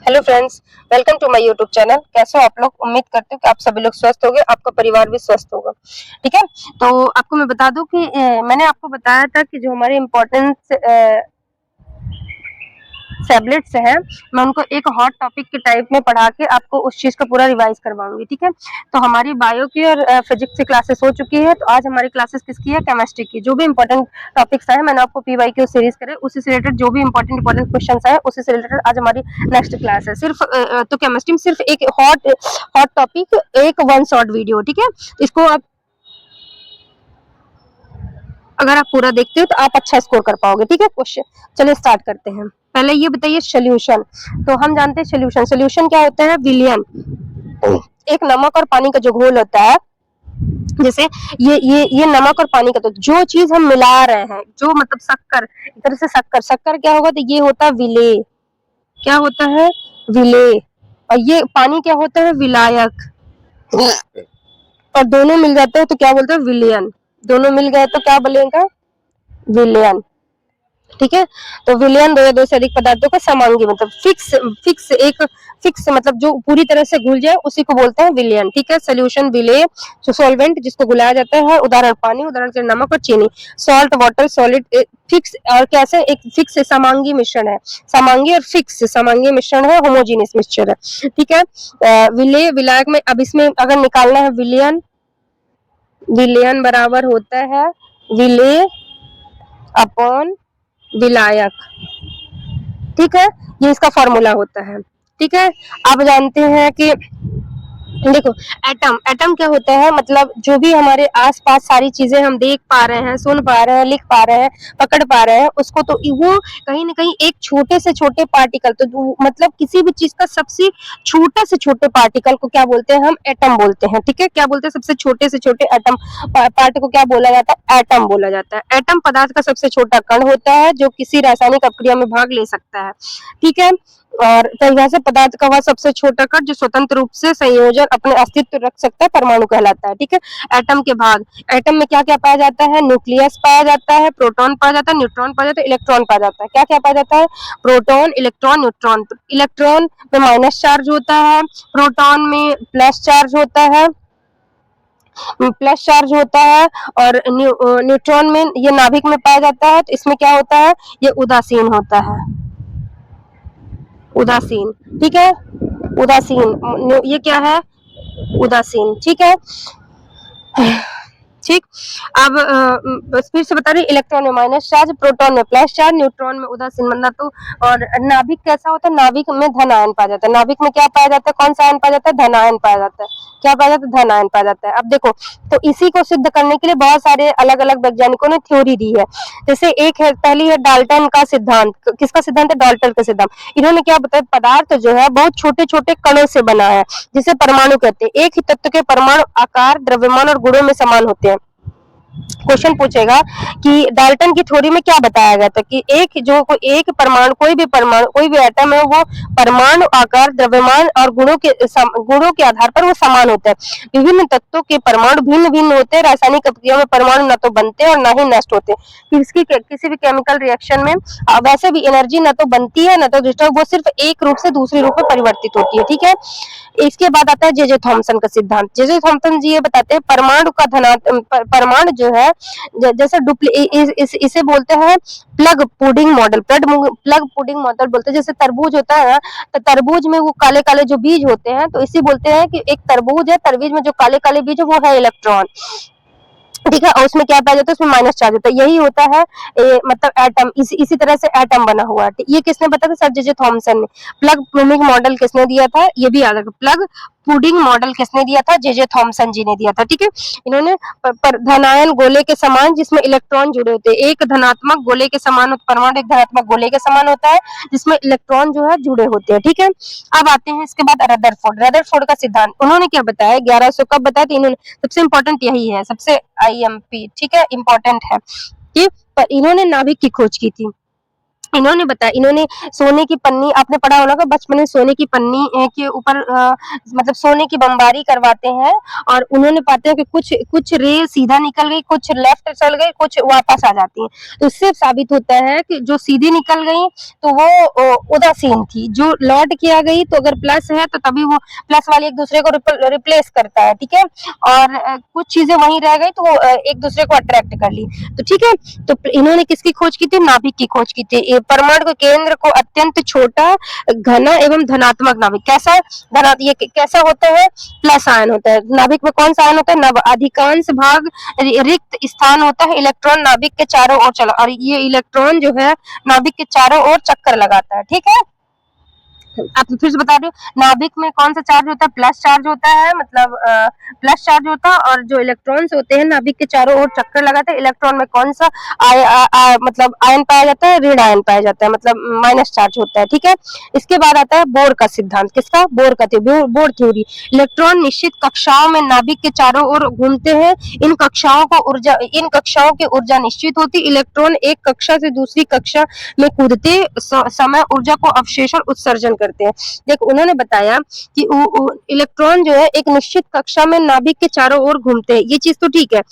Hello friends, welcome to my YouTube channel. कैसे हो आप लोग? उम्मीद करती हूँ कि आप सभी लोग स्वस्थ होंगे, आपका परिवार भी स्वस्थ होगा। ठीक है, तो आपको मैं बता दूं कि मैंने आपको बताया था कि जो हमारे इम्पोर्टेंट टैबलेट्स हैं, मैं उनको एक हॉट टॉपिक के टाइप में पढ़ा के आपको उस चीज का पूरा रिवाइज करवाऊंगी। ठीक है, तो हमारी बायो की और फिजिक्स की क्लासेस हो चुकी है, तो आज हमारी क्लासेस किसकी है? केमिस्ट्री की। जो भी इंपॉर्टेंट टॉपिक्स आए मैंने आपको PYQ सीरीज करे, उसी से रिलेटेड जो भी इंपॉर्टेंट क्वेश्चन आए उसी से रिलेटेड आज हमारी नेक्स्ट क्लास है। सिर्फ तो केमिस्ट्री में सिर्फ एक हॉट टॉपिक, एक वन शॉर्ट वीडियो। ठीक है, इसको आप अगर आप पूरा देखते हो तो आप अच्छा स्कोर कर पाओगे। ठीक है, क्वेश्चन चलिए स्टार्ट करते हैं। पहले ये बताइए सोल्यूशन। तो हम जानते हैं सोल्यूशन क्या होता है? विलियन। एक नमक और पानी का जो घोल होता है, जैसे ये नमक और पानी का, तो जो चीज हम मिला रहे हैं, जो मतलब शक्कर, एक तरह से शक्कर क्या होगा? तो ये होता है विलेय। क्या होता है? विलेय। और ये पानी क्या होता है? विलायक। और दोनों मिल जाते हैं तो क्या बोलते हैं? विलियन। दोनों मिल गए तो क्या बनेगा? विलियन। ठीक है, तो विलयन दो या दो से अधिक पदार्थों का समांगी, मतलब फिक्स मतलब जो पूरी तरह से घुल जाए उसी को बोलते हैं विलयन। ठीक है, सोल्यूशन विलेय, जो सॉल्वेंट जिसको घुलाया जाता है, उदाहरण पानी, उदाहरण के नमक और चीनी। सॉल्ट, वाटर, सॉलिड, फिक्स और कैसे? एक फिक्स समांगी मिश्रण है। समांगी और फिक्स समांगी मिश्रण है, होमोजीनियस मिक्सचर है। ठीक है, विलेय विलायक में, अब इसमें अगर निकालना है विलयन, विलयन बराबर होता है विलेय अपॉन विलायक। ठीक है, ये इसका फॉर्मूला होता है। ठीक है, आप जानते हैं कि देखो, एटम क्या होता है? मतलब जो भी हमारे आसपास सारी चीजें हम देख पा रहे हैं, सुन पा रहे हैं, लिख पा रहे हैं, पकड़ पा रहे हैं, उसको तो वो कहीं ना कहीं एक छोटे से छोटे पार्टिकल, तो मतलब किसी भी चीज का सबसे छोटा से छोटे पार्टिकल को क्या बोलते हैं? हम एटम बोलते हैं। ठीक है, क्या बोलते हैं? सबसे छोटे से छोटे एटम पार्ट को क्या बोला जाता है? एटम बोला जाता है। एटम पदार्थ का सबसे छोटा कण होता है जो किसी रासायनिक अपक्रिया में भाग ले सकता है। ठीक है, और परिभाषा पदार्थ का वह सबसे छोटा कण जो स्वतंत्र रूप से संयोजन अपने अस्तित्व रख सकता है, परमाणु कहलाता है। ठीक है, एटम के भाग, एटम में क्या क्या पाया जाता है? न्यूक्लियस पाया जाता है, प्रोटॉन पाया जाता है, न्यूट्रॉन पाया जाता है, इलेक्ट्रॉन पाया जाता है। क्या क्या पाया जाता है? Proton, electron, neutron. इलेक्ट्रॉन में माइनस चार्ज होता है, प्रोटॉन में प्लस चार्ज होता है, और न्यूट्रॉन में, ये नाभिक में पाया जाता है, तो इसमें क्या होता है? ये उदासीन होता है, उदासीन। ठीक है, उदासीन, ये क्या है? उदासीन। ठीक है, ठीक। अब फिर से बता रही, इलेक्ट्रॉन में माइनस चार्ज, प्रोटॉन में प्लस चार्ज, न्यूट्रॉन में उदासीन, मतलब तो। और नाभिक कैसा होता है? नाभिक में धन आयन पाया जाता है। नाभिक में क्या पाया जाता है? कौन सा आयन पाया जाता है? धन आयन पाया जाता है। क्या पाया जाता है? धन आयन पाया जाता है। अब देखो, तो इसी को सिद्ध करने के लिए बहुत सारे अलग अलग वैज्ञानिकों ने थ्योरी दी है। जैसे एक है, पहली है डाल्टन का सिद्धांत। किसका सिद्धांत है? डाल्टन का सिद्धांत। इन्होंने क्या बताया? पदार्थ जो है बहुत छोटे छोटे कणों से बना है, जिसे परमाणु कहते हैं। एक ही तत्व के परमाणु आकार, द्रव्यमान और गुणों में समान होते हैं। क्वेश्चन पूछेगा कि डाल्टन की थ्योरी में क्या बताया गया था कि एक परमाणु, कोई भी एटम है, वो परमाणु आकार, द्रव्यमान और गुणों के आधार पर वो समान होते हैं। विभिन्न तत्वों के परमाणु भिन्न भिन्न होते हैं। रासायनिक अपक्रिया में परमाणु न तो बनते और न ही नष्ट होते। किसी भी केमिकल रिएक्शन में वैसे भी एनर्जी न तो बनती है न तो डिस्टर्ब, वो सिर्फ एक रूप से दूसरे रूप में परिवर्तित होती है। ठीक है, इसके बाद आता है जे थॉमसन का सिद्धांत। जे थॉमसन जी ये बताते हैं परमाणु का परमाणु जो है, जैसे इसे बोलते हैं plug pudding model. Plug pudding model बोलते हैं। जैसे तरबूज होता है ना, तो तरबूज में वो काले काले जो बीज होते हैं, तो इसी बोलते हैं कि एक तरबूज है, तरबूज में जो काले काले बीज है वो है इलेक्ट्रॉन। ठीक है, और उसमें क्या पाया जाता है? उसमें माइनस चार्ज होता है। यही होता है मतलब एटम। इसी तरह से एटम बना हुआ है। ये किसने बताया था? सर जे थॉमसन ने। प्लग पुडिंग मॉडल किसने दिया था? ये भी याद रखो, प्लग पुडिंग मॉडल किसने दिया था? जे थॉमसन जी ने दिया था। ठीक है, इन्होंने धनायन गोले के समान जिसमें इलेक्ट्रॉन जुड़े होते हैं, एक धनात्मक गोले के समान परमाणु एक धनात्मक गोले के समान होता है, जिसमें इलेक्ट्रॉन जो है जुड़े होते हैं। ठीक है, अब आते हैं इसके बाद रदरफोर्ड का सिद्धांत। उन्होंने क्या बताया? 1100 कब बताया था इन्होंने? सबसे इंपॉर्टेंट यही है, सबसे IMP। ठीक है, इंपॉर्टेंट है कि इन्होंने नाभिक की खोज की थी। इन्होंने बताया, इन्होंने सोने की पन्नी, आपने पढ़ा होगा बचपन में, सोने की पन्नी के ऊपर मतलब सोने की बमबारी करवाते हैं और उन्होंने पाते हैं कि कुछ कुछ रे सीधा निकल गई, कुछ लेफ्ट चल गई, कुछ वापस आ जाती है। तो इससे साबित होता है कि जो सीधी निकल गई तो वो उदासीन थी, जो लौट के आ गई तो अगर प्लस है तो तभी वो प्लस वाली एक दूसरे को रिप्लेस करता है, ठीक है। और कुछ चीजें वहीं रह गई तो वो एक दूसरे को अट्रैक्ट कर ली, तो ठीक है। तो इन्होंने किसकी खोज की थी? नाभिक की खोज की थी। परमाणु के केंद्र को अत्यंत छोटा, घना एवं धनात्मक नाभिक। कैसा ये कैसा होता है? प्लस आयन होता है। नाभिक में कौन सा आयन होता है? नव। अधिकांश भाग रिक्त स्थान होता है। इलेक्ट्रॉन नाभिक के चारों ओर चला, और ये इलेक्ट्रॉन जो है नाभिक के चारों ओर चक्कर लगाता है, ठीक है। आप फिर से बता रही हूँ, नाभिक में कौन सा चार्ज होता है? प्लस चार्ज होता है, मतलब प्लस चार्ज होता है, और जो इलेक्ट्रॉन्स होते हैं नाभिक के चारों ओर चक्कर लगाते हैं। इलेक्ट्रॉन में कौन सा मतलब आयन पाया जाता है? ऋण आयन पाया जाता है, मतलब माइनस चार्ज होता है, ठीक है। इसके बाद आता है बोर का सिद्धांत। किसका? बोर का बोर थ्योरी। इलेक्ट्रॉन निश्चित कक्षाओं में नाभिक के चारों ओर घूमते हैं। इन कक्षाओं की ऊर्जा निश्चित होती। इलेक्ट्रॉन एक कक्षा से दूसरी कक्षा में कूदते समय ऊर्जा को अवशेषण उत्सर्जन करते हैं। देखो उन्होंने बताया कि इलेक्ट्रॉन जो है एक निश्चित कक्षा में नाभिक के चारों ओर घूमते हैं, ये चीज तो ठीक है,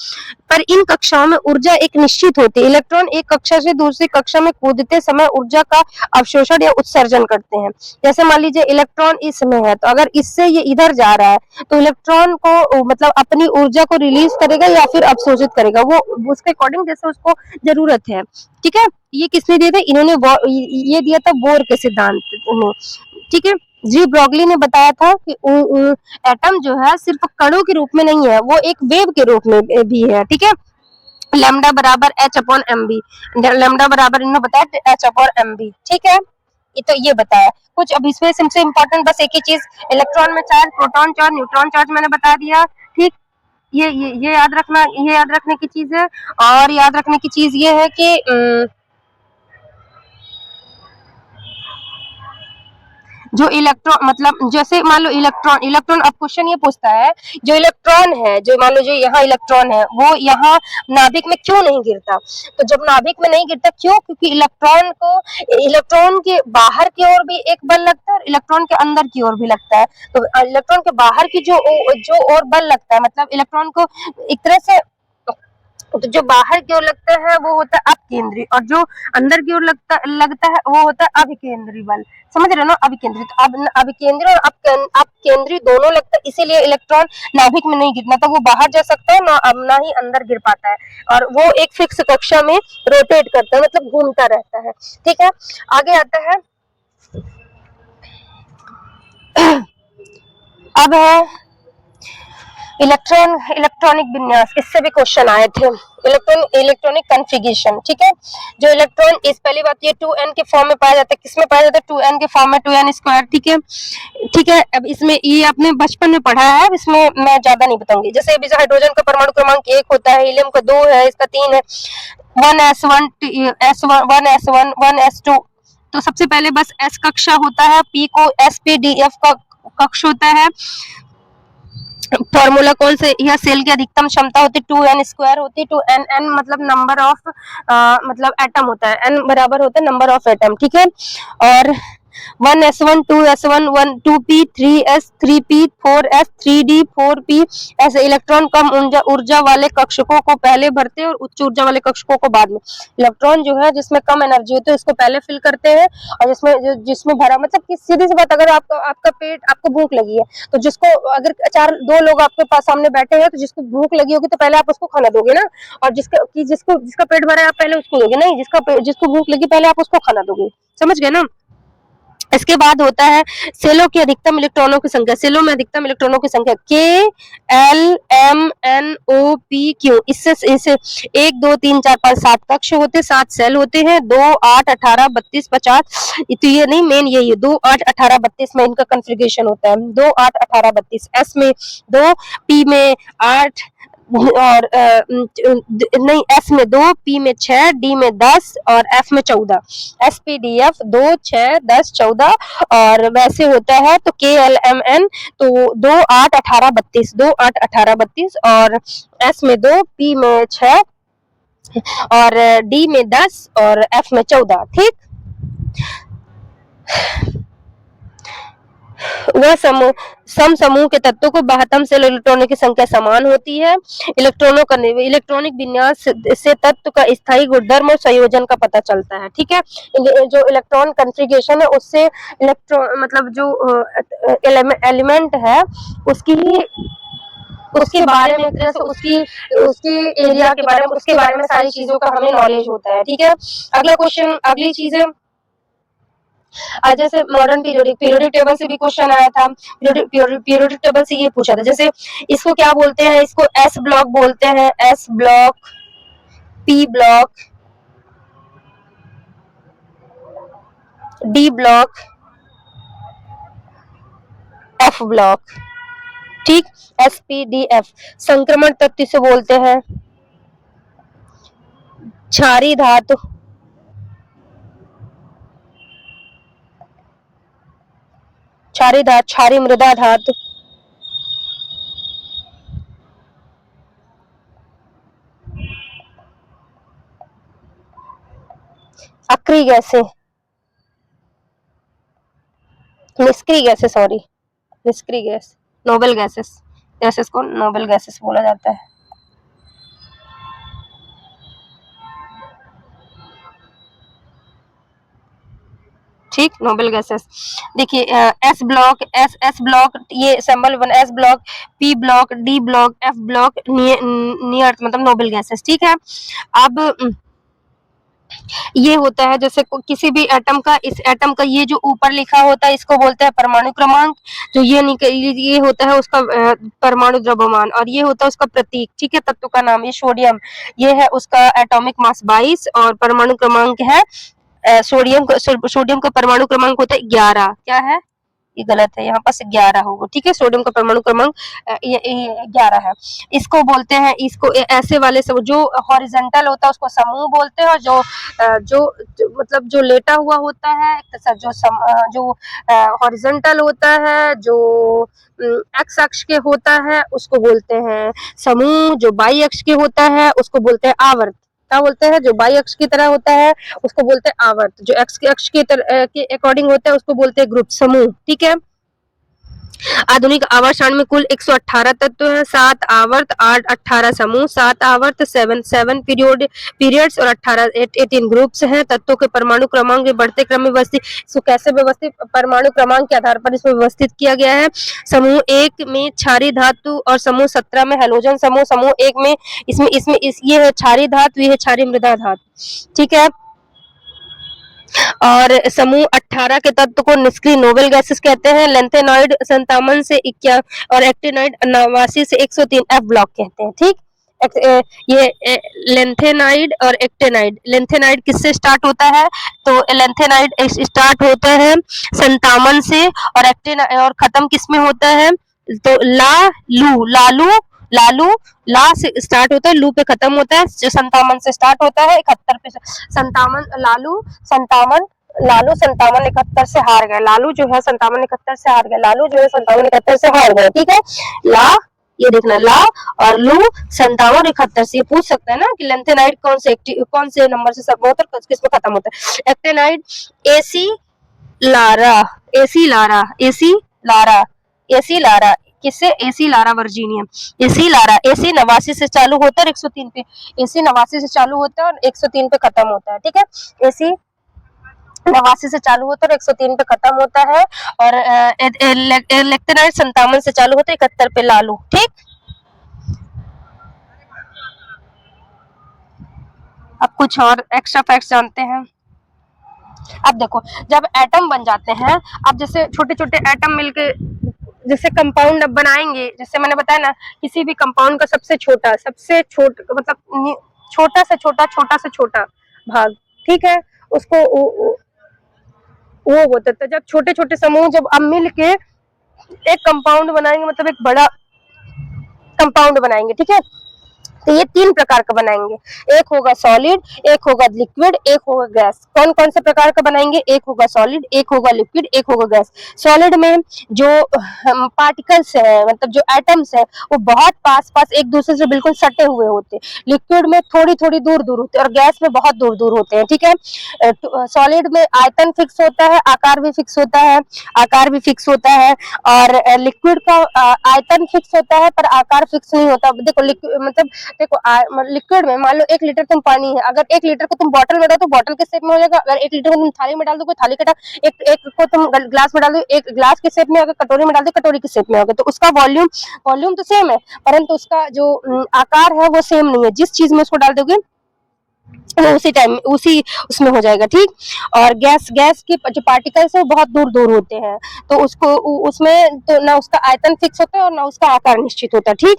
पर इन कक्षाओं में ऊर्जा एक निश्चित होती है। इलेक्ट्रॉन एक कक्षा से दूसरी कक्षा में कूदते समय ऊर्जा का अवशोषण या उत्सर्जन करते हैं। जैसे मान लीजिए इलेक्ट्रॉन इसमें है, तो अगर इससे ये इधर जा रहा है तो इलेक्ट्रॉन को मतलब अपनी ऊर्जा को रिलीज करेगा या फिर अवशोषित करेगा, वो उसके अकॉर्डिंग जैसे उसको जरूरत है, ठीक है। ये किसने दिया था? इन्होंने ये दिया था बोर के सिद्धांत में, ठीक है। जी ब्रॉगली ने बताया था कि एटम जो है सिर्फ कणों के रूप में नहीं है, वो एक वेव के रूप में भी है, ठीक है। लैम्डा बराबर H upon M B, lambda बराबर इन्होंने बताया एच अपॉन एम बी, ठीक है। ये तो ये बताया कुछ। अब इसमें सबसे इम्पोर्टेंट बस एक ही चीज, इलेक्ट्रॉन में charge, proton charge, neutron charge मैंने बता दिया, ठीक। ये याद रखना, ये याद रखने की चीज है। और याद रखने की चीज ये है कि जो इलेक्ट्रॉन, मतलब जैसे मान लो इलेक्ट्रॉन इलेक्ट्रॉन अब क्वेश्चन ये पूछता है, जो इलेक्ट्रॉन है, जो मान लो जो यहाँ इलेक्ट्रॉन है, वो यहाँ नाभिक में क्यों नहीं गिरता? तो जब नाभिक में नहीं गिरता, क्यों? क्योंकि इलेक्ट्रॉन के बाहर की ओर भी एक बल लगता है और इलेक्ट्रॉन के अंदर की ओर भी लगता है। तो इलेक्ट्रॉन के बाहर की जो और बल लगता है, मतलब इलेक्ट्रॉन को एक तरह से, तो जो बाहर की ओर लगता है वो होता है अपकेंद्री, और जो अंदर की ओर लगता है वो होता है अभिकेंद्री बल। समझ रहे हो ना? अभिकेंद्री, तो अभिकेंद्री और अपकेंद्री दोनों लगता है, इसीलिए इलेक्ट्रॉन नाभिक में नहीं गिरना, तो वो बाहर जा सकता है ना ही अंदर गिर पाता है, और वो एक फिक्स कक्षा में रोटेट करता है, मतलब घूमता रहता है, ठीक है। आगे आता है अब है इलेक्ट्रॉनिक विन्यास। इससे भी क्वेश्चन आए थे। इलेक्ट्रॉनिक कॉन्फ़िगरेशन, ठीक है। जो इलेक्ट्रॉन, इस पहली बात, ये 2n के फॉर्म में पाया जाता है। किसमें पाया जाता है? 2n के फॉर्म में, 2n स्क्वायर, ठीक है, ठीक है। अब इसमें ये आपने बचपन में पढ़ा है, इसमें मैं ज्यादा नहीं बताऊंगी। जैसे अभी हाइड्रोजन का परमाणु क्रमांक 1 होता है, हीलियम का 2 है, इसका 3 है, 1s1 तो सबसे पहले बस s कक्षा होता है, p को sp-df का कक्ष होता है। फॉर्मूला कौन से? यह सेल की अधिकतम क्षमता होती है 2n स्क्वायर होती है, 2n मतलब नंबर ऑफ मतलब एटम होता है, n बराबर होता है नंबर ऑफ एटम, ठीक है। और 1s1 2s1 2p 3s 3p 4s 3d 4p, ऐसे इलेक्ट्रॉन कम ऊर्जा वाले कक्षकों को पहले भरते हैं और उच्च ऊर्जा वाले कक्षकों को बाद में। इलेक्ट्रॉन जो है जिसमें कम एनर्जी होती है उसको पहले फिल करते हैं, और जिसमें भरा, मतलब कि सीधी सी बात, अगर आपका पेट, आपको भूख लगी है, तो जिसको अगर दो लोग आपके पास सामने बैठे हैं, तो जिसको भूख लगी होगी तो पहले आप उसको खाना दोगे ना, और जिसका पेट भरा है आप पहले उसको दोगे, नहीं जिसको भूख लगी पहले आप उसको खाना दोगे। समझ गए ना? इसके बाद होता है सेलों की अधिकतम इलेक्ट्रॉनों की संख्या। सेलों में अधिकतम इलेक्ट्रॉनों की संख्या K L M N O P Q। इससे 1 2 3 4 5 7 कक्ष होते, 7 सेल होते हैं, 2 8 18 32 50। तो ये नहीं, मेन यही है, 2 8 18 32 में इनका कॉन्फ़िगरेशन होता है, 2 8 18 32। S में 2, P में 8, और नहीं, S में 2, P में 6, D में 10 और F में 14। SPDF 2 6 10 14, और वैसे होता है तो KLMN तो 2 8 18 32, 2 8 18 32, और S में 2, P में 6 और D में 10 और F में 14, ठीक। वह सम समूह के तत्वों को बाहतम से इलेक्ट्रॉनों की संख्या समान होती है। इलेक्ट्रॉनिक विन्यास से तत्व का स्थायी गुणधर्म और संयोजन का पता चलता है। ठीक है, जो इलेक्ट्रॉन कॉन्फ़िगरेशन है उससे इलेक्ट्रॉन मतलब जो एलिमेंट है उसकी उसके बारे में, तरह से उसकी एरिया के बारे में, उसके बारे में सारी चीजों का हमें नॉलेज होता है। ठीक है, अगला क्वेश्चन, अगली चीज है आज जैसे मॉडर्न पीरियोडिक टेबल से भी क्वेश्चन आया था। पीरियोडिक टेबल से ये पूछा था, जैसे इसको क्या बोलते हैं, इसको एस ब्लॉक बोलते हैं, S block, P block, D block, F block. ठीक, एस पी डी एफ। संक्रमण तत्व से बोलते हैं क्षारीय धातु, क्षारीय मृदा धातु, अक्रिय गैसें, निष्क्रिय गैसें, सॉरी निष्क्रिय गैस, नोबल गैसेस को नोबल गैसेस बोला जाता है। ठीक, नोबल गैसेस। देखिए एस ब्लॉक, एस ब्लॉक, ये symbol one, S block, P block, D block, F block, near मतलब नोबल गैसेस। ठीक है, अब ये होता है जैसे किसी भी एटम का, इस एटम का ये जो ऊपर लिखा होता है इसको बोलते हैं परमाणु क्रमांक, जो ये होता है उसका परमाणु द्रव्यमान, और ये होता है उसका प्रतीक। ठीक है, तत्व का नाम, ये सोडियम, ये है उसका एटॉमिक मास 22 और परमाणु क्रमांक है सोडियम का परमाणु क्रमांक होता है 11। क्या है, ये गलत है, यहाँ पास 11 होगा। ठीक है, सोडियम का परमाणु क्रमांक 11 है। इसको बोलते हैं, इसको ऐसे वाले सब जो हॉरिजॉन्टल होता है उसको समूह बोलते हैं, और मतलब जो लेटा हुआ होता है, जो हॉरिजॉन्टल होता है, जो एक्स अक्ष के होता है उसको बोलते हैं समूह, जो वाई अक्ष के होता है उसको बोलते हैं आवर्त। क्या बोलते हैं, जो वाई अक्ष की तरह होता है उसको बोलते हैं आवर्त, जो एक्स के अक्ष के अकॉर्डिंग होता है उसको बोलते हैं ग्रुप, समूह। ठीक है, आधुनिक आवर्त सारणी में कुल 118 तत्व हैं, 7 आवर्त, 8 18 समूह, 7 आवर्त, 7 पीरियड्स और 18 ग्रुप्स हैं। तत्वों के परमाणु क्रमांक में बढ़ते क्रम में व्यवस्थित, इसको कैसे व्यवस्थित, परमाणु क्रमांक के आधार पर इसको व्यवस्थित किया गया है। समूह 1 में क्षारीय धातु और समूह 17 में हैलोजन समूह। समूह 1 में ये है क्षारीय धातु, ये है क्षारीय मृदा धातु। ठीक है, और समूह 18 के तत्व को निष्क्रिय नोबल गैसेस कहते हैं। लेंथेनॉइड 57 से 51 और एक्टिनाइड 89 से 103 एफ ब्लॉक कहते हैं। ठीक, ये लेंथेनाइड और एक्टिनाइड, लेंथेनाइड किससे स्टार्ट होता है, तो लेंथेनाइड स्टार्ट होता है 57 से, और एक्टिनाइड और खत्म किसमें होता है, तो लालू ला से स्टार्ट होता है, लू पे खत्म होता है, जो 57 से स्टार्ट होता है, 71 पे 57 लालू 57 71 से हार गए। लालू जो है 57 71 से हार गए, लालू जो है 57 71 से हार गए। ठीक है, ला, ये देखना, ला और लू 57 71 से। ये पूछ सकता है ना कि लेंथेनाइड कौन से नंबर से सब होता है, किस पे खत्म होता है। एक्टिनाइड एसी लारा किससे, एसी लारा वर्जीनियम, एसी 89 से चालू होता है और 103 पे, एसी 89 से चालू होता है और 103 पे खत्म होता है। ठीक है, एसी 89 से चालू होता है और 103 पे खत्म होता है, और इलेक्ट्रोनाइट 57 से चालू होता है, 71 पे लालू। ठीक, अब कुछ और एक्स्ट्रा फैक्ट्स जानते हैं। अब देखो, जब एटम बन जाते हैं, अब जैसे छोटे छोटे एटम मिलके जैसे कंपाउंड अब बनाएंगे, जैसे मैंने बताया ना, किसी भी कंपाउंड का सबसे छोटा मतलब छोटा से छोटा भाग, ठीक है, उसको वो होता था। जब छोटे छोटे समूह जब अब मिल के एक कंपाउंड बनाएंगे, मतलब एक बड़ा कंपाउंड बनाएंगे। ठीक है, तो ये 3 प्रकार का बनाएंगे, एक होगा सॉलिड, एक होगा लिक्विड, एक होगा गैस। कौन कौन से प्रकार का बनाएंगे? एक होगा सॉलिड, एक होगा लिक्विड, एक होगा गैस। सॉलिड में जो पार्टिकल्स है, मतलब जो एटम्स है, वो बहुत पास पास एक दूसरे से बिल्कुल सटे हुए होते हैं। लिक्विड में थोड़ी थोड़ी दूर दूर होते हैं और गैस में बहुत दूर दूर होते हैं, ठीक है। सॉलिड में आयतन फिक्स होता है, आकार भी फिक्स होता है, आकार भी फिक्स होता है। और लिक्विड का आयतन फिक्स होता है पर आकार फिक्स नहीं होता। देखो मतलब देखो लिक्विड में मान लो 1 लीटर तुम पानी है, अगर 1 लीटर को तुम बॉटल में डालो तो बॉटल के शेप में हो जाएगा, अगर 1 लीटर को तुम थाली में डाल दो थाली का, एक एक को तुम ग्लास में डाल दो एक ग्लास के शेप में, अगर कटोरी में डाल दो कटोरी के शेप में होगा। तो उसका वॉल्यूम वॉल्यूम तो सेम है, परंतु उसका जो आकार है वो सेम नहीं है। जिस चीज में उसको डाल दोगे वो उसी टाइम उसी उसमें हो जाएगा, ठीक। और गैस गैस के जो पार्टिकल्स है वो बहुत दूर दूर होते हैं, तो उसको उसमें तो ना उसका आयतन फिक्स होता है और ना उसका आकार निश्चित होता है, ठीक।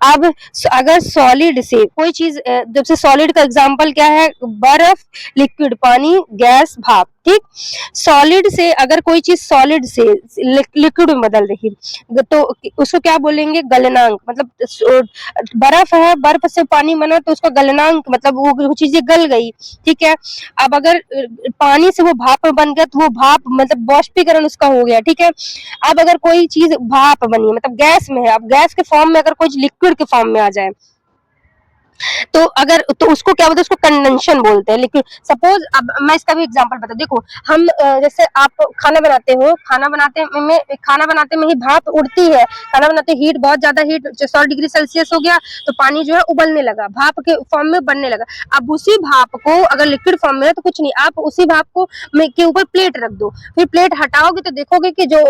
अब अगर सॉलिड से कोई चीज, जब से सॉलिड का एग्जांपल क्या है? बर्फ, लिक्विड पानी, गैस, भाप, ठीक। सॉलिड से अगर कोई चीज सॉलिड से लिक्विड में बदल रही तो उसको क्या बोलेंगे? गलनांक। मतलब बर्फ है, बर्फ से पानी बना तो उसका गलनांक मतलब वो चीजें गल गई, ठीक है। अब अगर पानी से वो भाप बन गया तो वो भाप मतलब वाष्पीकरण उसका हो गया, ठीक है। अब अगर कोई चीज भाप बनी है मतलब गैस में है, अब गैस के फॉर्म में अगर कोई लिक्विड के फॉर्म में आ जाए तो अगर तो उसको क्या बोलते हैं? उसको कंडेंशन बोलते हैं। लेकिन सपोज अब मैं इसका भी एग्जांपल बता, देखो हम जैसे आप खाना बनाते हो, खाना बनाते में ही भाप उड़ती है, खाना बनाते हीट बहुत ज्यादा हीट 100 डिग्री सेल्सियस हो गया तो पानी जो है उबलने लगा, भाप के फॉर्म में बनने लगा। अब उसी भाप को अगर लिक्विड फॉर्म में है तो कुछ नहीं, आप उसी भाप को के ऊपर प्लेट रख दो, फिर प्लेट हटाओगे तो देखोगे कि जो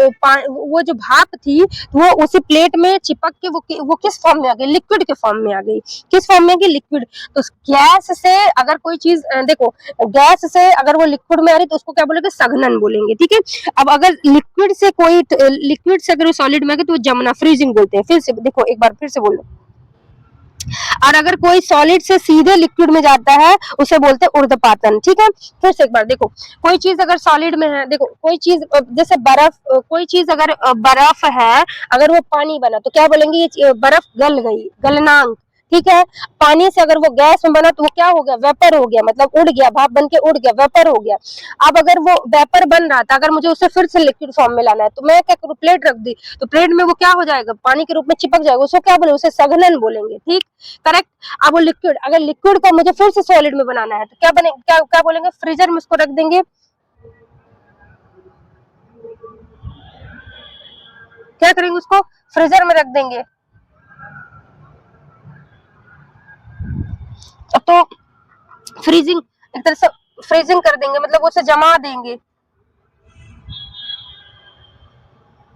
वो जो भाप थी वो उसी प्लेट में चिपक के वो किस फॉर्म में आ गई? लिक्विड के फॉर्म में आ गई। किस फॉर्म में? लिक्विड। तो गैस से अगर कोई चीज देखो गैस से अगर वो लिक्विड में आ रही तो उसको क्या बोलेंगे? सघनन बोलेंगे, ठीक है। अब अगर लिक्विड से अगर वो सॉलिड में आ गई तो वो जमना, फ्रीजिंग बोलते हैं। फिर से देखो एक बार फिर से बोलो। और अगर कोई सॉलिड से सीधे लिक्विड में जाता है उसे बोलते हैं ऊर्ध्वपातन, ठीक है। फिर से एक बार देखो, कोई चीज अगर सॉलिड में है, देखो कोई चीज जैसे बर्फ, कोई चीज अगर बर्फ है, अगर वो पानी बना तो क्या बोलेंगे? ये बर्फ गल गई, गलनांक, ठीक है। पानी से अगर वो गैस में बना तो वो क्या हो गया? वेपर हो गया, मतलब उड़ गया, भाप बन के उड़ गया, वेपर हो गया। अब अगर वो वेपर बन रहा था, अगर मुझे उसे फिर से लिक्विड फॉर्म में लाना है तो मैं क्या करूँ? प्लेट रख दी तो प्लेट में वो क्या हो जाएगा? पानी के रूप में चिपक जाएगा, उसको क्या बोलेंगे? उसे सघनन बोलेंगे, ठीक, करेक्ट। अब वो लिक्विड, अगर लिक्विड को मुझे फिर से सॉलिड में बनाना है तो क्या बने, क्या बोलेंगे? फ्रीजर में उसको रख देंगे, क्या करेंगे? उसको फ्रीजर में रख देंगे। तो फ्रीजिंग, एक तरह से फ्रीजिंग कर देंगे, मतलब उसे जमा देंगे,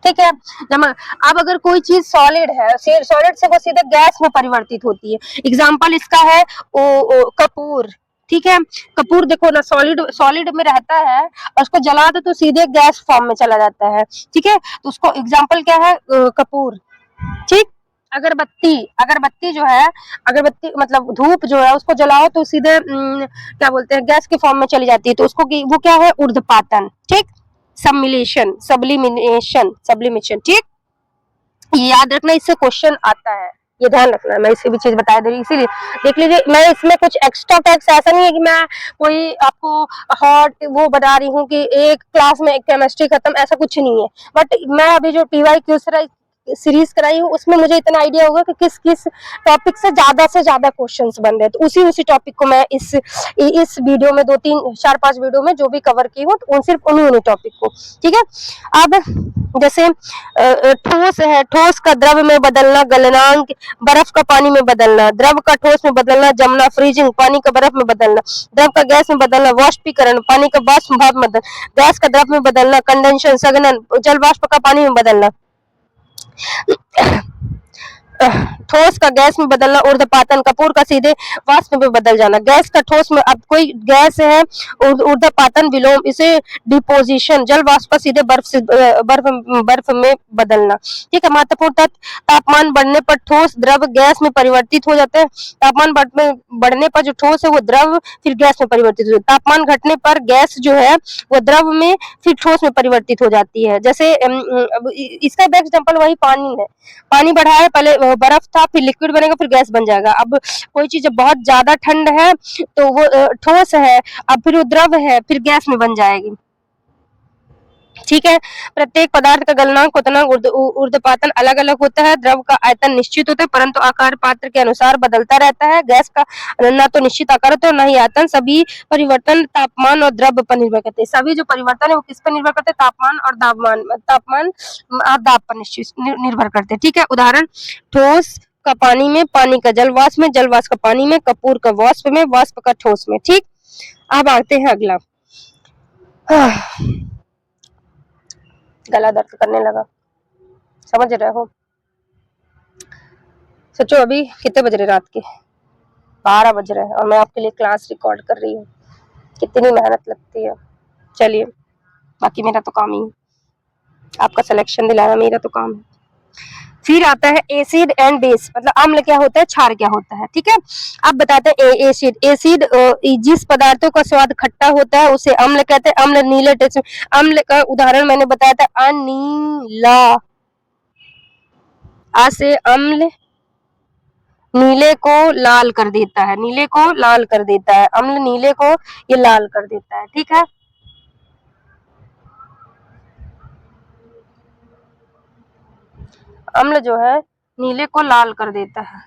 ठीक है, जमा। अब अगर कोई चीज सॉलिड है, सॉलिड से वो सीधे गैस में परिवर्तित होती है। एग्जांपल इसका है कपूर, ठीक है। कपूर देखो ना, सॉलिड सॉलिड में रहता है और उसको जला दो तो सीधे गैस फॉर्म में चला जाता है, ठीक है। तो उसको एग्जांपल क्या है? कपूर, ठीक। अगरबत्ती, अगरबत्ती जो है, अगरबत्ती मतलब धूप जो है उसको जलाओ तो सीधे क्या बोलते हैं? गैस के फॉर्म में चली जाती है, तो उसको वो क्या है? ऊर्ध्वपातन, ठीक। सबमिलेशन, सब्लिमिनेशन, सब्लिमेशन, ठीक। ये याद रखना, इससे क्वेश्चन आता है, ये ध्यान रखना। मैं इसे भी चीज बता दे रही, इसीलिए देख लीजिए, मैं इसमें कुछ एक्स्ट्रा फैक्ट्स, ऐसा नहीं है कि मैं कोई आपको हॉट वो बता रही हूँ कि एक क्लास में केमिस्ट्री खत्म, ऐसा कुछ नहीं है। बट मैं अभी जो PYQ सीरीज कराई हूँ उसमें मुझे इतना आइडिया होगा कि किस किस टॉपिक से ज्यादा क्वेश्चंस बन रहे हैं, तो उसी टॉपिक को मैं इस वीडियो में 2-3-4-5 वीडियो में जो भी कवर की हूँ तो सिर्फ उन्हीं टॉपिक को, ठीक है। अब जैसे ठोस है, ठोस का द्रव में बदलना, गलनांक, बर्फ का पानी में बदलना, द्रव का ठोस में बदलना, जमना, फ्रीजिंग, पानी का बर्फ में बदलना, द्रव का गैस में बदलना, वाष्पीकरण, पानी का वाष्प भाप में बदलना, गैस का द्रव में बदलना, कंडेंशन, सघनन, जल वाष्प का पानी में बदलना, ठोस का गैस में बदलना, ऊर्ध्वपातन, कपूर का सीधे वाष्प में बदल जाना, गैस का ठोस में, अब कोई गैस है, ऊर्ध्वपातन, विलोम, इसे डिपोजिशन, जल वाष्प का सीधे बर्फ में बदलना, ठीक है। महत्वपूर्ण तथ्य, तापमान बढ़ने पर ठोस द्रव गैस में परिवर्तित हो जाता है, तापमान बढ़ने पर जो ठोस है वो द्रव फिर गैस में परिवर्तित हो जाता है, तापमान घटने पर गैस जो है वो द्रव में फिर ठोस में परिवर्तित हो जाती है। जैसे इसका बेस्ट एग्जांपल वही पानी है, पानी बढ़ा है, पहले बर्फ था, फिर लिक्विड बनेगा, फिर गैस बन जाएगा। अब कोई चीज जब बहुत ज्यादा ठंड है तो वो ठोस है, अब फिर वो द्रव है, फिर गैस में बन जाएगी। ठीक है। प्रत्येक पदार्थ का गलनांक क्वथनांक ऊर्ध्वपातन अलग अलग होता है। द्रव का आयतन निश्चित होता है परंतु आकार पात्र के अनुसार बदलता रहता है। गैस का न तो निश्चित आकार होता है और न ही आयतन। सभी परिवर्तन तापमान और द्रव पर निर्भर करते हैं। सभी जो परिवर्तन है वो किस पर निर्भर करते हैं? तापमान और तापमान दाब पर निर्भर करते हैं। ठीक है। उदाहरण, ठोस का पानी में, पानी का जल वाष्प में, जल वाष्प का पानी में, कपूर का वाष्प में, वाष्प का ठोस में। ठीक। अब आते हैं अगला। गला दर्द करने लगा, समझ रहे हो? सोचो अभी कितने बज रहे, रात के 12 बज रहे हैं और मैं आपके लिए क्लास रिकॉर्ड कर रही हूँ। कितनी मेहनत लगती है। चलिए, बाकी मेरा तो काम ही है, आपका सिलेक्शन दिलाना मेरा तो काम है। फिर आता है एसिड एंड बेस, मतलब अम्ल क्या होता है, क्षार क्या होता है। ठीक है। अब बताते हैं एसिड। एसिड जिस पदार्थों का स्वाद खट्टा होता है उसे अम्ल कहते हैं। अम्ल नीले टेस्ट। अम्ल का उदाहरण मैंने बताया था, अनीला। आ से अम्ल, नीले को लाल कर देता है, नीले को लाल कर देता है। अम्ल नीले को ये लाल कर देता है। ठीक है। अम्ल जो है नीले को लाल कर देता है।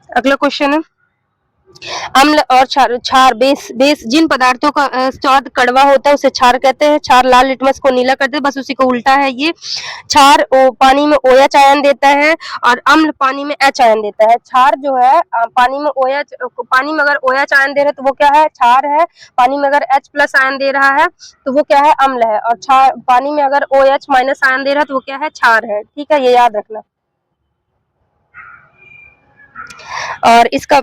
अगला क्वेश्चन है, अम्ल और क्षार। क्षार बेस, बेस जिन पदार्थों का स्वाद कड़वा होता है उसे क्षार कहते हैं। क्षार लाल लिटमस को नीला करते हैं, बस उसी को उल्टा है ये। क्षार पानी में OH आयन देता है और अम्ल पानी में H आयन देता है। क्षार जो है पानी में पानी में अगर OH आयन दे रहे तो वो क्या है, क्षार है। पानी में अगर H प्लस आयन दे रहा है तो वो क्या है, अम्ल है। और क्षार पानी में अगर OH माइनस आयन दे रहा है तो वो क्या है, क्षार है। ठीक है, ये याद रखना। और इसका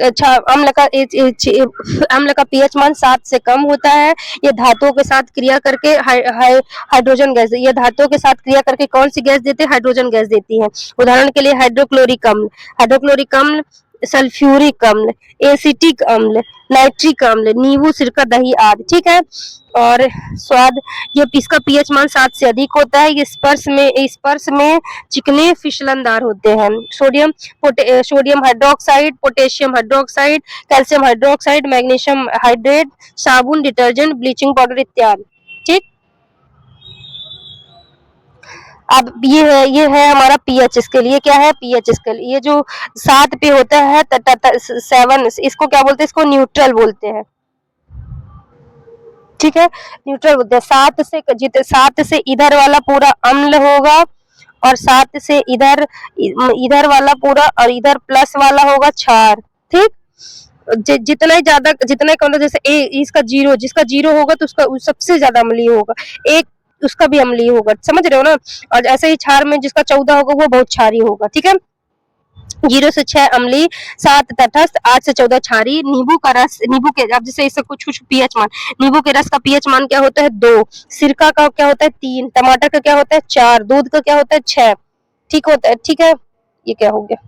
अच्छा अम्ल का पीएच मान 7 से कम होता है। ये धातुओं के साथ क्रिया करके हाइड्रोजन गैस, ये धातुओं के साथ क्रिया करके कौन सी गैस देते हैं, हाइड्रोजन गैस देती है। उदाहरण के लिए हाइड्रोक्लोरिक अम्ल, हाइड्रोक्लोरिक अम्ल, सल्फ्यूरिक अम्ल, एसिटिक अम्ल, नाइट्रिक अम्ल, नींबू, सिरका, दही आदि। ठीक है। और स्वाद, ये इसका पीएच मान 7 से अधिक होता है। ये स्पर्श में चिकने फिसलनदार होते हैं। Sodium hydroxide, potassium hydroxide, calcium hydroxide, magnesium hydrate, साबुन, डिटर्जेंट, ब्लीचिंग पाउडर इत्यादि। ठीक। अब ये है हमारा पीएच। इसके लिए क्या है, पीएच इसके लिए ये जो 7 पे होता है 7, इसको क्या बोलते हैं, इसको न्यूट्रल बोलते हैं। ठीक है, न्यूट्रल बोलते हैं। 7 से इधर वाला पूरा अम्ल होगा और 7 से इधर वाला पूरा और इधर प्लस वाला होगा क्षार। ठीक। जितना ही ज्यादा, जितना कम, जैसे इसका 0, जिसका 0 होगा तो उसका सबसे ज्यादा अम्लीय होगा, एक उसका भी अम्लीय होगा। समझ रहे हो ना? और ऐसे ही क्षार में जिसका 14 होगा वो बहुत क्षारी होगा। ठीक है। 0 से 6 अम्लीय, 7 तटस्थ, 8 से 14 क्षारी। नींबू का रस, नींबू के, अब जैसे इसका कुछ पीएच मान, नींबू के रस का पीएच मान क्या होता है, 2। सिरका का क्या होता है, 3। टमाटर का क्या होता है, 4। दूध का क्या होता है, 6। ठीक होता है। ठीक है। ये क्या हो गया,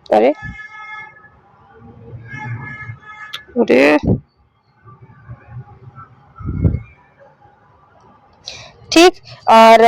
अरे अरे ठीक। और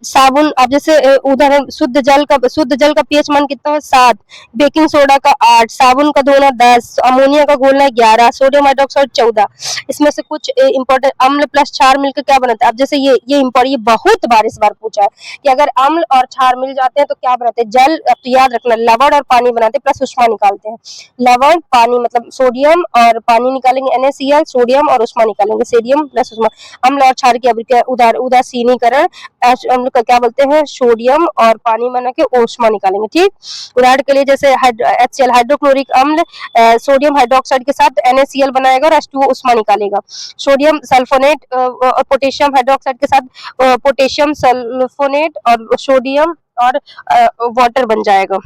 साबुन, अब जैसे उदाहरण, शुद्ध जल का पीएच मान कितना है, 7। बेकिंग सोडा का 8, साबुन का धोना 10, अमोनिया का घोलना 11, सोडियम हाइड्रोक्साइड 14। इसमें से कुछ इंपॉर्टेंट, अम्ल प्लस क्षार मिलकर क्या बनाता है। अब जैसे ये बहुत बार इस बार पूछा है कि अगर अम्ल और क्षार मिल जाते हैं तो क्या बनाते हैं, जल। अब तो याद रखना, लवण और पानी बनाते हैं प्लस उष्मा निकालते हैं। लवण, पानी मतलब सोडियम और पानी निकालेंगे NaCl, सोडियम और उष्मा निकालेंगे, सोडियम प्लस उष्मा। अम्ल और क्षार की अभिक्रिया उदासीनीकरण, अम्ल का क्या बोलते हैं, सोडियम और पानी बना के ऊष्मा निकालेंगे। ठीक। उदाहरण के लिए जैसे HCl, हाइड्रोक्लोरिक अम्ल सोडियम हाइड्रोक्साइड के साथ NaCl बनाएगा और H2O उष्मा निकालेगा। सोडियम सल्फोनेट और पोटेशियम हाइड्रोक्साइड के साथ पोटेशियम सल्फोनेट और सोडियम और वाटर बन जाएगा।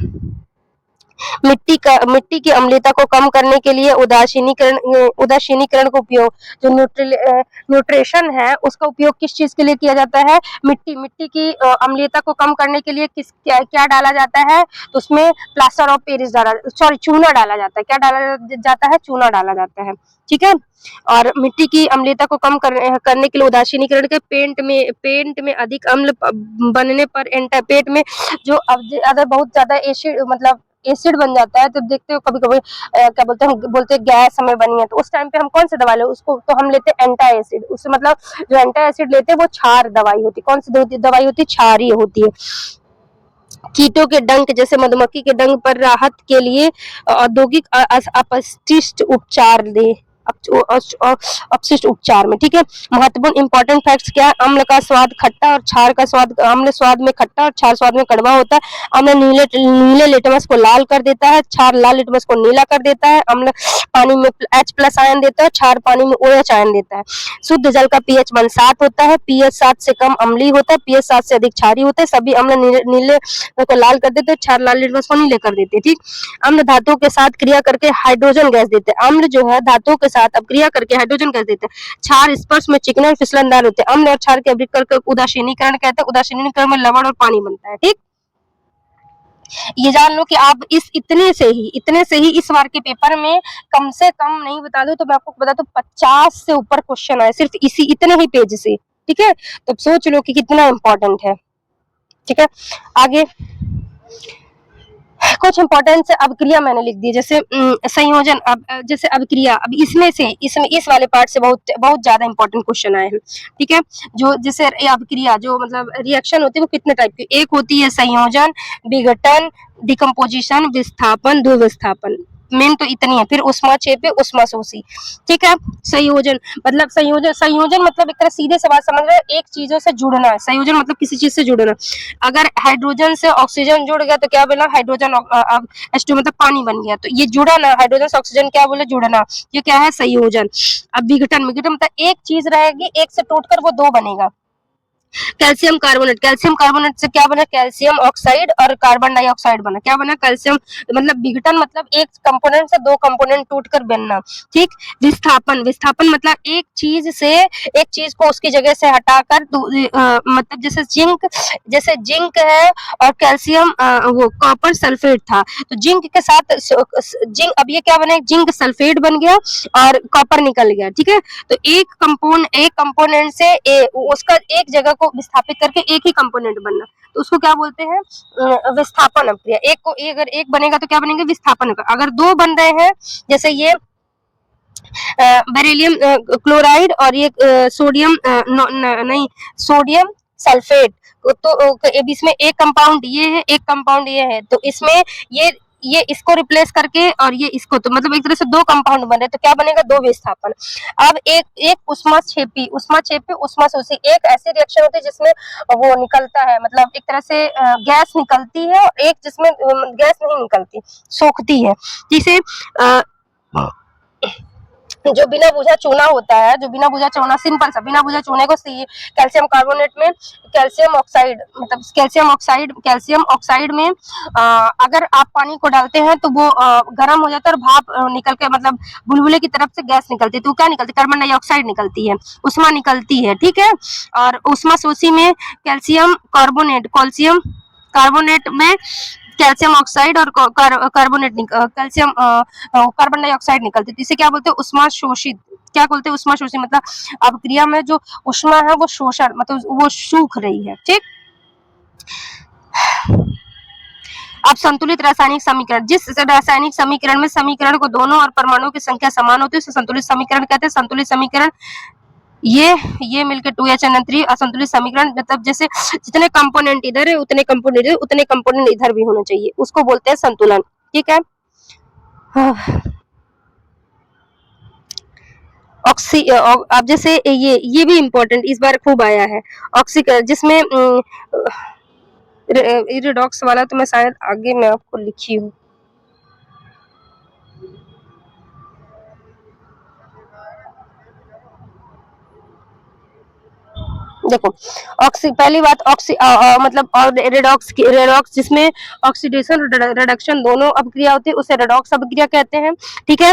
मिट्टी की अम्लता को कम करने के लिए उदासीनीकरण का उपयोग, जो न्यूट्रिशन है उसका उपयोग किस चीज के लिए किया जाता है? मिट्टी की अम्लता को कम करने के लिए क्या क्या डाला जाता है? तो उसमें प्लास्टर ऑफ पेरिस चूना डाला जाता है। क्या डाला जाता है? चूना डाला जाता है। ठीक है। और मिट्टी की अम्लता को कम करने के लिए उदासीनीकरण के पेट में अधिक अम्ल बनने पर पेट में जो अगर बहुत ज्यादा एसिड मतलब एसिड बन जाता है, तो देखते हो कभी-कभी क्या बोलते हैं गैस हमें बनी है, तो उस टाइम पे हम कौन सा दवा ले उसको तो हम लेते हैं एंटा एसिड। उससे मतलब जो एंटा एसिड लेते हैं वो क्षार दवाई होती है। कौन सी दवाई होती है? क्षारीय होती है। कीटों के डंक जैसे मधुमक्खी के डंक पर राहत के लिए औद्योगिक अपशिष्ट उपचार दे अपशिष्ट उपचार में। ठीक है। महत्वपूर्ण इंपॉर्टेंट फैक्ट्स क्या है? अम्ल का स्वाद खट्टा और क्षार का स्वाद, अम्ल स्वाद में खट्टा और क्षार स्वाद में कड़वा होता है। अम्ल नीले लिटमस को लाल कर देता है, क्षार लाल लिटमस को नीला कर देता है। अम्ल पानी में H+ आयन देता है, क्षार पानी में OH आयन देता है। शुद्ध जल का pH मान 7 होता है, pH 7 से कम अम्लीय होता है, pH 7 से अधिक क्षारीय होता है। सभी अम्ल नीले को लाल कर देते हैं, क्षार लाल लिटमस को नीले कर देते हैं। ठीक। अम्ल धातुओं के साथ क्रिया करके हाइड्रोजन गैस देते हैं। अम्ल जो है धातुओं के साथ अब क्रिया करके हाइड्रोजन गैस देते हैं। क्षार स्पर्श में चिकने और फिसलनदार होते हैं। अम्ल और क्षार के अभिक्रिया करके उदासीनीकरण कहते हैं। उदासीनीकरण में लवण और पानी बनता है। ठीक। ये जान लो कि आप इतने से ही इस बार के पेपर में कम से कम नहीं बता दो तो मैं आपको बता दूं 50 से ऊपर क्वेश्चन आए सिर्फ इतने ही पेज से। ठीक है। तो सोच लो कि कितना इंपॉर्टेंट है। ठीक है। आगे कुछ इंपॉर्टेंट अवक्रिया मैंने लिख दी, जैसे संयोजन। अब जैसे अवक्रिया, अब इसमें इस वाले पार्ट से बहुत बहुत ज्यादा इंपॉर्टेंट क्वेश्चन आए हैं। ठीक है। जो जैसे अवक्रिया जो मतलब रिएक्शन होती है वो कितने टाइप की? एक होती है संयोजन, विघटन, डिकम्पोजिशन, विस्थापन, ध्रुव मेन तो इतनी है। फिर ऊष्माक्षेपी, ऊष्माशोषी। ठीक है। संयोजन मतलब संयोजन मतलब एक तरह सीधे से बात समझ रहे हैं, एक चीजों से जुड़ना है। संयोजन मतलब किसी चीज से जुड़ना। अगर हाइड्रोजन से ऑक्सीजन जुड़ गया तो क्या बना? हाइड्रोजन H2 मतलब पानी बन गया। तो ये जुड़ा ना, हाइड्रोजन से ऑक्सीजन क्या बोले? जुड़ना। ये क्या है? संयोजन। अब विघटन मतलब एक चीज रहेगी, एक से टूटकर वो दो बनेगा। कैल्शियम कार्बोनेट से क्या बना? कैल्शियम ऑक्साइड और कार्बन डाइऑक्साइड बना। क्या बना? कैल्शियम मतलब विघटन मतलब एक कंपोनेंट से दो कंपोनेंट टूटकर बनना। ठीक। विस्थापन मतलब एक चीज को उसकी जगह से हटाकर मतलब जैसे जिंक है और कैल्शियम वो कॉपर सल्फेट था, तो जिंक के साथ अब ये क्या बना? जिंक सल्फेट बन गया और कॉपर निकल गया। ठीक है। तो एक कंपोनेंट से उसका एक जगह को विस्थापित करके एक ही कंपोनेंट बनना, तो उसको क्या बोलते हैं? विस्थापन अभिक्रिया। अगर एक बनेगा तो क्या बनेंगे? विस्थापन। अगर दो बन रहे हैं, जैसे ये बेरिलियम क्लोराइड और ये सोडियम नहीं सोडियम सल्फेट, तो इसमें एक कंपाउंड ये है, एक कंपाउंड ये है, तो इसमें ये इसको रिप्लेस करके और ये इसको, तो मतलब एक तरह से दो कंपाउंड बन रहे, तो क्या बनेगा? दो विस्थापन। अब एक ऊष्माक्षेपी ऊष्माशोषी एक ऐसी रिएक्शन होती है जिसमें वो निकलता है, मतलब एक तरह से गैस निकलती है, और एक जिसमें गैस नहीं निकलती, सोखती है, जिसे जो बिना बुझा चूना होता है, जो बिना बुझा चूना, सिंपल सा बिना बुझा चूने को कैल्शियम कार्बोनेट में कैल्शियम ऑक्साइड मतलब कैल्शियम ऑक्साइड में अगर आप पानी को डालते हैं तो वो गर्म हो जाता है और भाप निकल के मतलब बुलबुले की तरफ से गैस निकलती है, तो क्या निकलती है? कार्बन डाइऑक्साइड निकलती है, उष्मा निकलती है। ठीक है। और उष्मा शोषी में कैल्शियम कार्बोनेट में कैल्शियम ऑक्साइड और कैल्शियम कार्बन डाइऑक्साइड निकलती है, इसे क्या बोलते हैं? उष्मा शोषित। क्या बोलते हैं? उष्मा शोषित मतलब अभिक्रिया में जो उष्मा है वो शोषण मतलब वो सूख रही है। ठीक। अब संतुलित रासायनिक समीकरण, जिस रासायनिक समीकरण में समीकरण को दोनों और परमाणुओं की संख्या समान होती है उसे संतुलित समीकरण कहते हैं। संतुलित समीकरण ये मिलकर 2HNO3 असंतुलित समीकरण मतलब जैसे जितने कंपोनेंट इधर है उतने कंपोनेंट इधर भी होना चाहिए, उसको बोलते हैं संतुलन। ठीक है। अब जैसे ये भी इम्पोर्टेंट इस बार खूब आया है, ऑक्सीकरण, जिसमें रिडॉक्स वाला तो मैं शायद आगे मैं आपको लिखी हूँ। देखो पहली बात मतलब और रेडॉक्स जिसमें ऑक्सीडेशन रिडक्शन दोनों अपक्रिया होती है उसे रेडॉक्स अपक्रिया कहते हैं। ठीक है।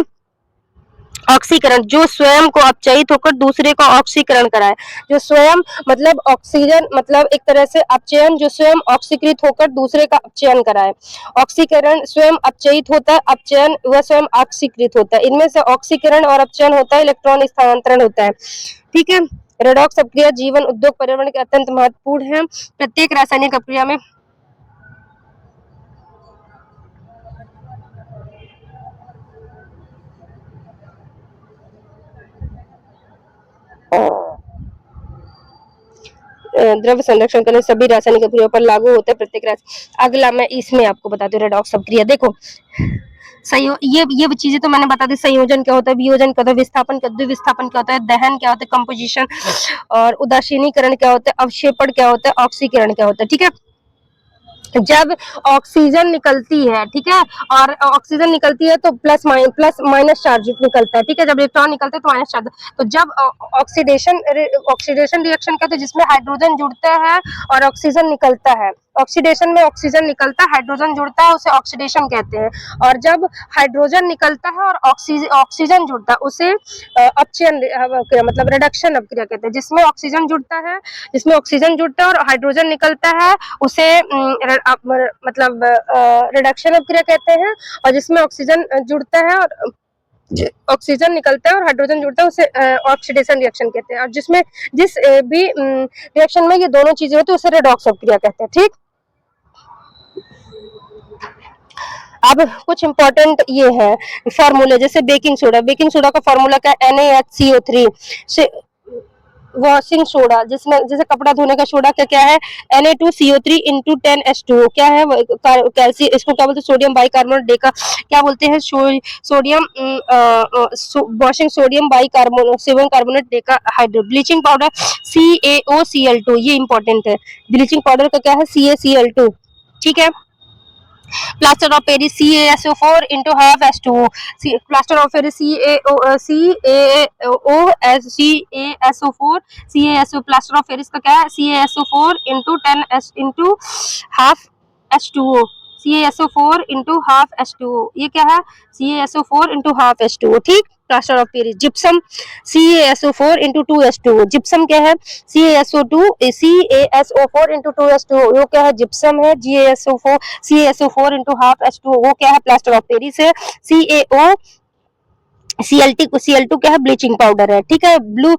ऑक्सीकरण जो स्वयं को अपचयित होकर दूसरे को ऑक्सीकरण कराए, जो स्वयं मतलब ऑक्सीजन मतलब एक तरह से अपचयन जो स्वयं ऑक्सीकृत होकर दूसरे का अपचयन कराए। ऑक्सीकरण स्वयं अपचयित होता है, अपचयन वह स्वयं ऑक्सीकृत होता है। इनमें से ऑक्सीकरण और अपचयन होता है, इलेक्ट्रॉन स्थानांतरण होता है। ठीक है। रेडॉक्स अपक्रिया जीवन उद्योग पर्यावरण के अत्यंत महत्वपूर्ण है। प्रत्येक रासायनिक अपक्रिया में द्रव्य संरक्षण करने सभी रासायनिक अपक्रियाओं पर लागू होते हैं। प्रत्येक अगला मैं इसमें आपको बता दूं रेडॉक्स अपक्रिया। देखो ये चीजें तो मैंने बता दी। संयोजन क्या होता है, वियोजन क्या होता है, विस्थापन क्या, द्विविस्थापन क्या होता है, दहन क्या होता है, कंपोजिशन, और उदासीनीकरण क्या होता है, अवक्षेपण क्या होता है, ऑक्सीकरण क्या होता है। ठीक है। जब ऑक्सीजन निकलती है, ठीक है, और ऑक्सीजन निकलती है तो प्लस माइनस चार्ज निकलता है। ठीक है। जब इलेक्ट्रॉन निकलते हैं तो माइनस चार्ज। तो जब ऑक्सीडेशन रिएक्शन कहते हैं जिसमें हाइड्रोजन जुड़ता है और ऑक्सीजन निकलता है। ऑक्सीडेशन में ऑक्सीजन निकलता है, हाइड्रोजन जुड़ता है, उसे ऑक्सीडेशन कहते हैं। और जब हाइड्रोजन निकलता है और ऑक्सीजन जुड़ता है उसे अपचयन मतलब रिडक्शन अपक्रिया कहते हैं। जिसमें ऑक्सीजन जुड़ता है और हाइड्रोजन निकलता है उसे मतलब रिडक्शन अपक्रिया कहते हैं। और जिसमें ऑक्सीजन जुड़ता है और ऑक्सीजन निकलता है और हाइड्रोजन जुड़ता है उसे ऑक्सीडेशन रिएक्शन कहते हैं। और जिस भी रिएक्शन में ये दोनों चीजें होती है उसे रेडॉक्स अपक्रिया कहते हैं। ठीक। अब कुछ इंपॉर्टेंट ये है फॉर्मूले, जैसे बेकिंग सोडा का फॉर्मूला क्या है, NaHCO3 से वॉशिंग सोडा जिसमें जैसे कपड़ा धोने का सोडा का क्या है, Na2CO3 इंटू 10H2O क्या है, कैल्शियम, इसको क्या बोलते हैं, सोडियम बाइकार्बोनेट डेका क्या बोलते हैं, sodium washing sodium carbonate Deka hydro. Bleaching powder CaOCl2 ये इंपॉर्टेंट है। ब्लीचिंग पाउडर का क्या है, CaCl2। ठीक है। Plaster of Paris CaSO4 into half H2O। Plaster of Paris CaSO4 plaster of Paris का क्या है, CaSO4 into 10 into half H2O। CaSO4 into half H2O ये क्या है, CaSO4 into half H2O। ठीक। Plaster of Paris. Gypsum CaSO4 into 2H2O। Gypsum क्या है, CaSO4 into 2H2O वो क्या है, जिप्सम है। CaSO4 into half H2O वो क्या है, प्लास्टर ऑफ पेरिस है। Cl2 क्या है, ब्लीचिंग पाउडर है। ठीक है। ब्लू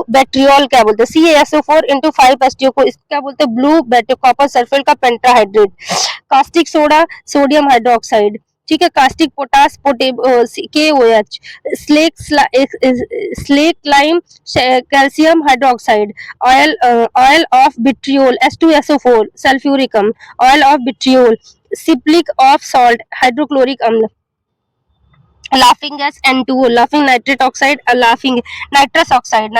बैट्रियोल क्या बोलते हैं, CaSO4 into 5H2O को क्या बोलते हैं, ब्लू कॉपर सल्फेट का pentahydrate. Caustic soda sodium hydroxide. ठीक है। Caustic potash KOH। Slake lime calcium hydroxide. Oil of vitriol H2SO4 सल्फ्यूरिकम। Oil of vitriol. सिप्लिक ऑफ सॉल्ट हाइड्रोक्लोरिक अम्ल। Laughing gas N2O, laughing nitrate oxide, laughing nitrous oxide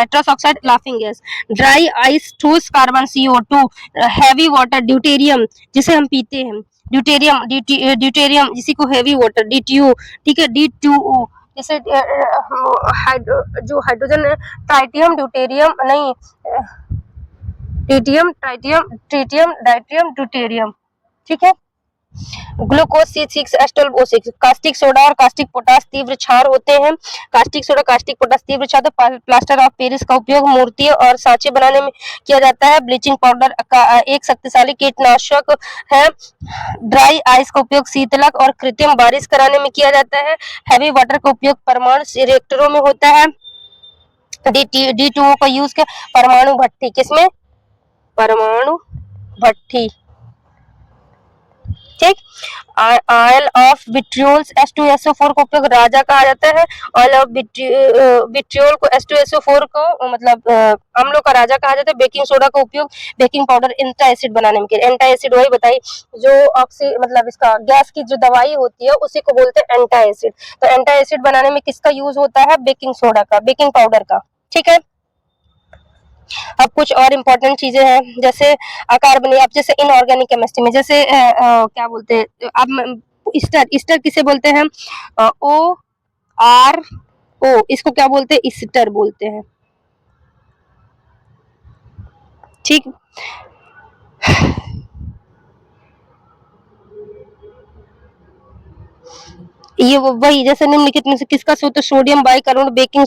laughing gas. Dry ice ठोस carbon CO2। Heavy water deuterium जिसे हम पीते हैं, deuterium जिसी को हैवी वाटर DTO। ठीक है। D2O जैसे जो हाइड्रोजन है, ट्राइटियम ड्यूटेरियम नहीं, ट्रीटियम डाइटियम ड्यूटेरियम। ठीक है। Glucose C6H12O6। कास्टिक सोडा और कास्टिक पोटास तीव्र क्षार होते हैं। कास्टिक सोडा कास्टिक पोटास तीव्र क्षार। प्लास्टर ऑफ पेरिस का उपयोग मूर्ति और सांचे बनाने में किया जाता है। ब्लीचिंग पाउडर का एक शक्तिशाली कीटनाशक है। ड्राई आइस का उपयोग शीतलक और कृत्रिम बारिश कराने में किया जाता है। हैवी वाटर का उपयोग परमाणु रिएक्टरों में होता है। D2O का यूज क्या, परमाणु भट्टी, किसमें, परमाणु भट्टी। ठीक। ऑयल ऑफ विट्रियोल्स H2SO4 को उपयोग राजा कहा जाता है। ऑयल ऑफ विट्रियोल को H2SO4 को मतलब अम्लों का राजा कहा जाता है। बेकिंग सोडा का उपयोग बेकिंग पाउडर एंटा एसिड बनाने में किया। एंटा एसिड वही बताई जो मतलब इसका गैस की जो दवाई होती है उसी को बोलते हैं एंटा एसिड। तो एंटा एसिड बनाने में किसका यूज होता है, बेकिंग सोडा का, बेकिंग पाउडर का। ठीक है। अब कुछ और इम्पोर्टेंट चीजें हैं जैसे अकार्बनिक, अब जैसे इनऑर्गेनिक केमिस्ट्री में जैसे क्या बोलते हैं, अब ईस्टर किसे बोलते हैं, ORO, इसको क्या बोलते हैं, ईस्टर बोलते हैं। ठीक। ये वही जैसे निम्नलिखित में से किसका सूत्र सोडियम बाइकार्बोनेट बेकिंग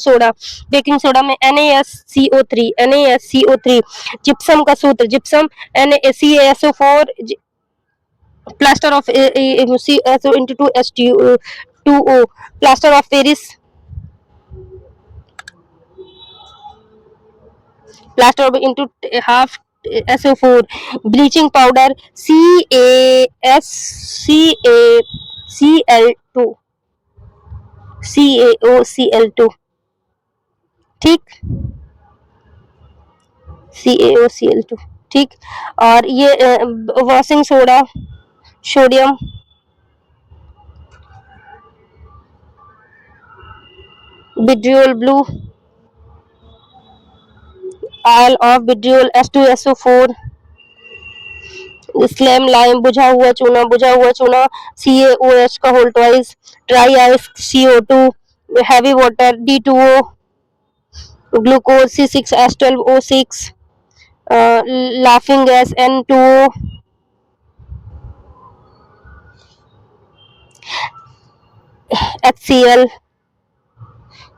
सोडा में NaSCO3 NaSCO3। जिप्सम का सूत्र gypsum NaCaSO4 plaster of CaSO into 2H2O plaster of Paris plaster into half SO4 bleaching powder CaCl2 CaOCl2 ठीक CaOCl2 ठीक। और ये washing soda sodium vitriol blue oil of vitriol H2SO4 स्लेम lime बुझा हुआ चूना CaOH का होल ट्वाइस dry ice CO2 heavy water D2O glucose C6H12O6 laughing gas N2O HCl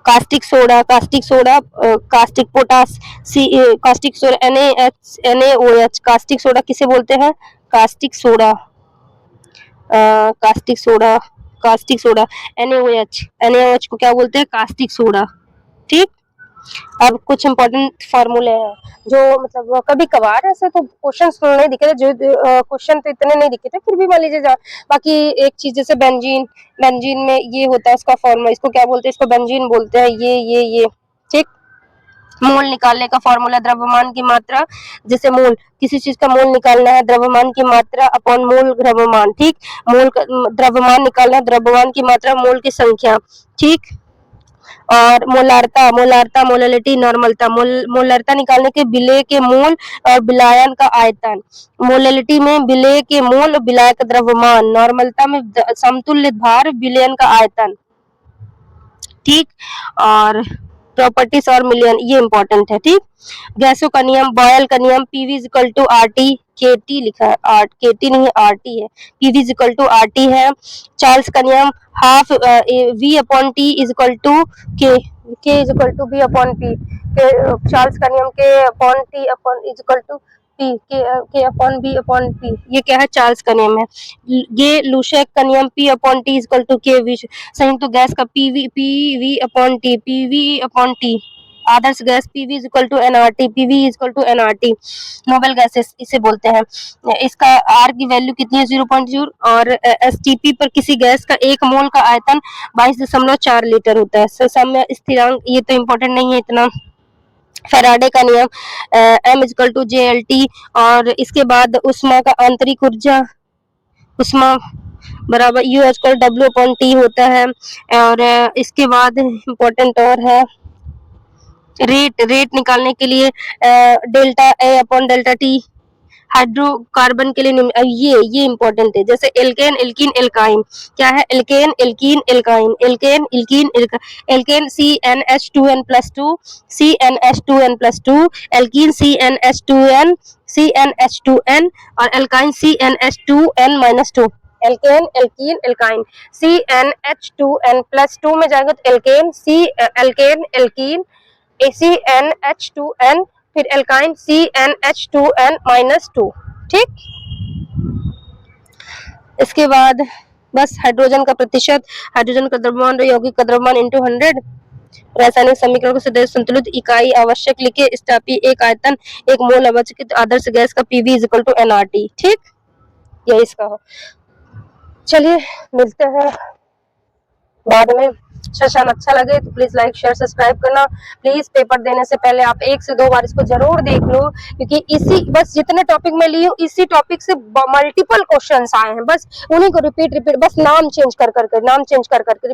caustic soda caustic potash caustic soda NaOH caustic soda किसे बोलते हैं कास्टिक सोडा NaOH को क्या बोलते हैं कास्टिक सोडा ठीक। अब कुछ इंपॉर्टेंट फार्मूले हैं जो मतलब कभी कभार ऐसे तो क्वेश्चन नहीं दिखे थे जो क्वेश्चन तो इतने नहीं दिखे थे फिर भी मान लीजिए बाकी एक चीज जैसे बेंजीन में ये होता है इसका फॉर्मूला इसको क्या बोलते हैं इसको बेंजीन बोलते हैं ये ठीक। मोल निकालने का फॉर्मूला द्रव्यमान की मात्रा जैसे मोल किसी चीज का मोल निकालना है द्रव्यमान की मात्रा अपॉन मोल द्रव्यमान ठीक। मोल द्रव्यमान निकालना द्रव्यमान की मात्रा मोल की संख्या ठीक। और मोलारता मोलैलिटी नॉर्मलता मोलरता निकालने के विलेय के मोल और विलायन का आयतन मोलैलिटी में विलेय के मोल विलायक का द्रव्यमान नॉर्मलता में समतुल्य भार विलयन का आयतन ठीक। और प्रॉपर्टीज और मिलियन ये इंपॉर्टेंट है ठीक। गैसों का नियम बॉयल का नियम PV equal to RT KT लिखा है KT नहीं RT है PV इक्वल टू RT है। चार्ल्स का नियम हाफ V upon T is equal to K is equal to V upon P Charles का नियम K upon T upon is equal to P K upon V upon P ये क्या है Charles का नियम है। ये लुशेक का नियम P upon T is equal to K संयुक्त गैस का PV अपॉन T आदर्श gas PV is equal to NRT PV is equal to NRT noble gases इसे बोलते हैं। इसका R की वैल्यू कितनी है 0.0 और STP पर किसी गैस का एक मोल का आयतन 22.4 लीटर होता है। समय स्थिरांक ये तो इम्पोर्टेंट नहीं है इतना। फैराडे का नियम M is equal to JLT और इसके बाद उष्मा का आंतरिक ऊर्जा उष्मा बराबर U equal W upon T होता है। और इसके बाद इम्पोर्टेंट और है रेट निकालने के लिए delta A upon delta T hydrocarbon के लिए ये इंपॉर्टेंट है जैसे एल्केन एल्कीन एल्काइन क्या है alkane alkene alkyne alkane CnH2n+2 CnH2n+2 alkene CnH2n और alkyne CnH2n-2 alkene alkene alkyne CnH2n+2 में जाएगा तो एल्केन एल्कीन CnH2n फिर एल्काइन CnH2n-2 ठीक। इसके बाद बस हाइड्रोजन का प्रतिशत हाइड्रोजन का द्रव्यमान यौगिक का द्रव्यमान इंटू 100 रासायनिक समीकरण को सदैव संतुलित इकाई आवश्यक लिखे स्टापी एक आयतन एक मोल आवश्यक आदर्श गैस का PV is equal to NRT ठीक। यही इसका हो। चलिए मिलते हैं बाद में। सेशन अच्छा लगे तो प्लीज लाइक शेयर सब्सक्राइब करना। प्लीज पेपर देने से पहले आप 1 से 2 बार इसको जरूर देख लो क्योंकि इसी बस जितने टॉपिक में ली हूँ इसी टॉपिक से मल्टीपल क्वेश्चंस आए हैं बस उन्हीं को रिपीट बस नाम चेंज कर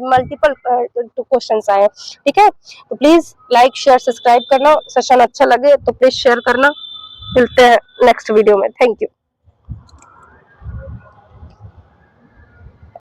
मल्टीपल क्वेश्चंस आए हैं ठीक है। तो प्लीज लाइक शेयर सब्सक्राइब करना। सेशन अच्छा लगे तो प्लीज शेयर करना। मिलते हैं नेक्स्ट वीडियो में। Thank you.